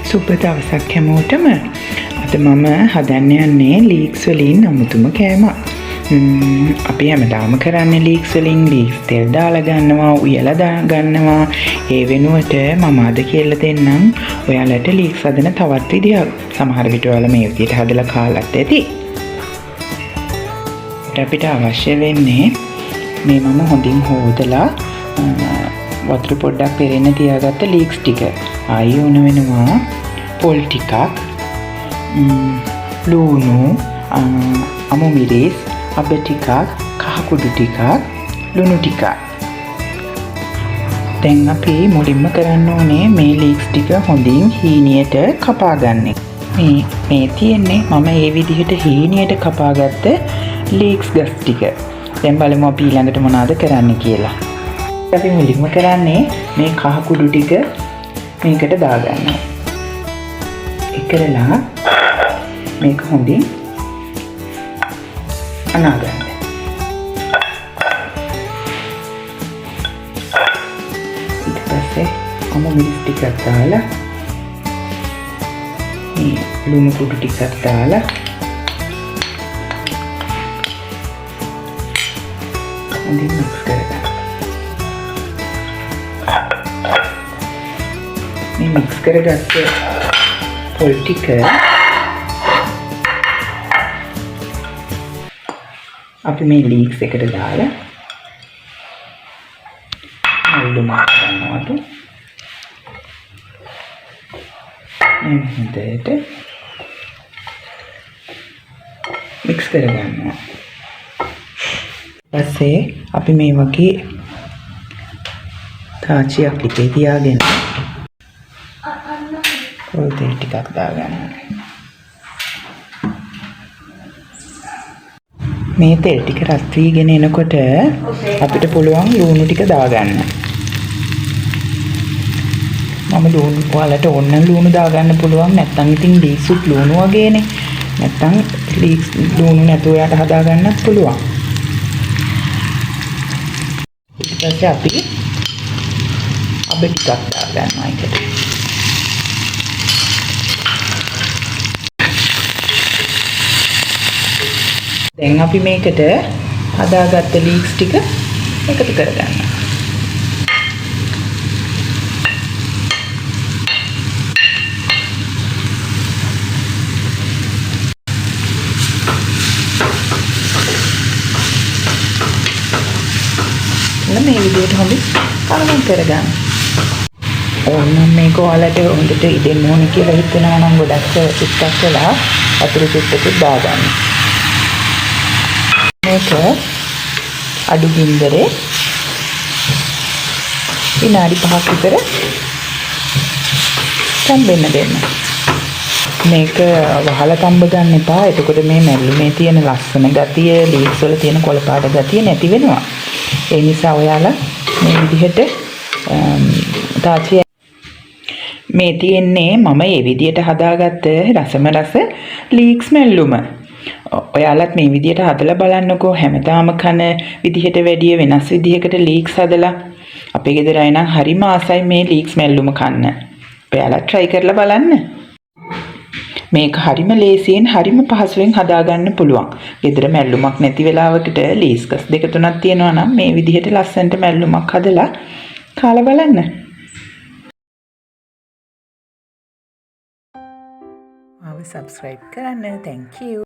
සුබ දවසක් හැමෝටම. අද මම හදන්න යන්නේ ලීක්ස් වලින් අමුතුම කෑමක්. අපි හැමදාම කරන්නේ ලීක්ස් වලින් ලීක්ස් තෙල් දාලා ගන්නවා, උයලා ගන්නවා. ඒ වෙනුවට මම අද කියලා දෙන්නම් ඔයාලට ලීක්ස් හදන තවත් විදියක්. සමහර විට ඔයාලා මේ විදිහට හදලා කාලත් ඇති. අපිට අවශ්‍ය වෙන්නේ මේ මම හොඳින් හොදලා වතුර පොඩ්ඩක් පෙරෙන්න තියාගත්ත ලීක්ස් ටික. ආයි ඕන වෙනවා පොල් ටිකක්, ලුණු, අමු මිරිස්, අබ ටිකක්, කහ කුඩු ටිකක්, ලුණු ටිකක්. දැන් අපි මුලින්ම කරන්න ඕනේ මේ ලීක්ස් ටික හොඳින් හීනියට කපා ගන්න. මේ තියෙන්නේ මම මේ විදිහට හීනියට කපාගත්ත ලීක්ස් ගස් ටික. දැන් බලමු අපි ඊළඟට මොනවද කරන්න කියලා. අපි මුලින්ම කරන්නේ මේ කහ කුඩු ටික මේකට දාගන්නවා. එකරලා මේක හොඳින් අනාගන්න. ඊට පස්සේ අමු මිරිස් ටිකක් දාලා මේ ලුණු කුඩු ටිකක් දාලා හොඳින් මික්ස් කරගන්න. මේ මික්ස් කරගත්ත පොල් ටික අපි මේ ලීක්ස් එකට දාලා අල්ලුමක් ගන්නවාට මේ හොඳට මික්ස් කරගන්නවා. ඊපස්සේ අපි මේ වගේ තාච්චියක් ලිපේ තියාගෙන පොල් තෙල් ටිකක් දාගන්න. මේ තෙල් ටික රත් වීගෙන එනකොට අපිට පුළුවන් ලුණු ටික දාගන්න. මම ලුණු ඔයාලට ඕන ලුණු දාගන්න පුළුවන්. නැත්නම් ඉතින් ලීක්ස්ුත් ලුණු වගේනේ. නැත්නම් ලීක්ස් ලුණු නැතුව යට හදාගන්නත් පුළුවන්. ඊට පස්සේ අපි අබ ටිකක් දාගන්නවා ඒකට. දැන් අපි මේකට හදාගත්ත ලීක්ස් ටික එකතු කරගන්නවා. මේ විදිහට හොඳින් කලවම් කරගන්න. ඕනනම් මේක ඔයාලට හොඳට ඉදෙන්න ඕන කියලා හිතනවා නම් ගොඩක් චුට්ටක් කළා වතුර චුට්ටකුත් දාගන්න. මේක අඩු ගින්දරේ විනාඩි 5ක් විතර තම්බෙන්න දෙන්න. මේක වහලා තම්බ ගන්න එපා. එතකොට මේ මැල්ලුමේ තියෙන ලස්සන ගතිය, ලීක්ස් වල තියෙන කොළ පාට ගතිය නැති වෙනවා. ඒ නිසා ඔයාලා මේ විදිහට තාච්චිය මේ තියෙන්නේ මම මේ විදිහට හදාගත්ත රසම රස ලීක්ස් මැල්ලුම. ඔයාලත් මේ විදිහට හදලා බලන්නකෝ. හැමදාම කන විදිහට වැඩිය වෙනස් විදිහකට ලීක්ස් හදලා. අපේ ගෙදර අය නම් හරිම ආසයි මේ ලීක්ස් මැල්ලුම කන්න. ඔයාලා try කරලා බලන්න. මේක හරිම ලේසියෙන් හරිම පහසුවෙන් හදාගන්න පුළුවන්. ගෙදර මැල්ලුමක් නැති වෙලාවකට ලීක්ස් ගස් දෙක තුනක් තියෙනවා නම් මේ විදිහට ලස්සනට මැල්ලුමක් හදලා කාලා බලන්න. ආව subscribe කරන්න. Thank you.